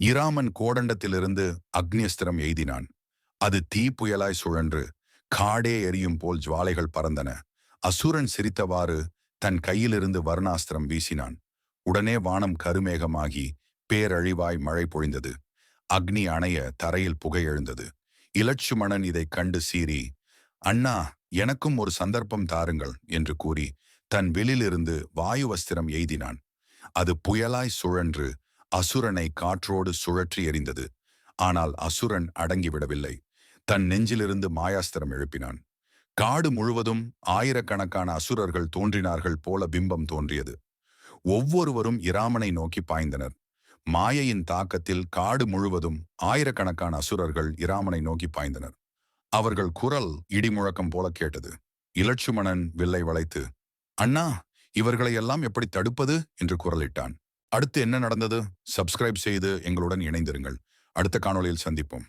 இராமன் கோடண்டத்திலிருந்து அக்னியஸ்திரம் எய்தினான். அது தீ புயலாய் சுழன்று காடே எரியும் போல் ஜுவாலைகள் பறந்தன. அசுரன் சிரித்தவாறு தன் கையிலிருந்து வர்ணாஸ்திரம் வீசினான். உடனே வானம் கருமேகமாகி பேரழிவாய் மழை பொழிந்தது. அக்னி அணைய தரையில் புகை எழுந்தது. இலட்சுமணன் இதைக் கண்டு சீறி, அண்ணா, எனக்கும் ஒரு சந்தர்ப்பம் தாருங்கள் என்று கூறி தன் வில்லிலிருந்து வாயு வஸ்திரம் எய்தினான். அது புயலாய் சுழன்று அசுரனை காற்றோடு சுழற்றி எறிந்தது. ஆனால் அசுரன் அடங்கிவிடவில்லை. தன் நெஞ்சிலிருந்து மாயாஸ்திரம் எழுப்பினான். காடு முழுவதும் ஆயிரக்கணக்கான அசுரர்கள் தோன்றினார்கள் போல பிம்பம் தோன்றியது. ஒவ்வொருவரும் இராமனை நோக்கி பாய்ந்தனர். மாயையின் தாக்கத்தில் காடு முழுவதும் ஆயிரக்கணக்கான அசுரர்கள் இராமனை நோக்கி பாய்ந்தனர். அவர்கள் குரல் இடிமுழக்கம் போல கேட்டது. இலட்சுமணன் வில்லை வளைத்து, அண்ணா, இவர்களை எல்லாம் எப்படி தடுப்பது என்று குரலிட்டான். அடுத்து என்ன நடந்தது? சப்ஸ்கிரைப் செய்து எங்களுடன் இணைந்திருங்கள். அடுத்த காணொளியில் சந்திப்போம்.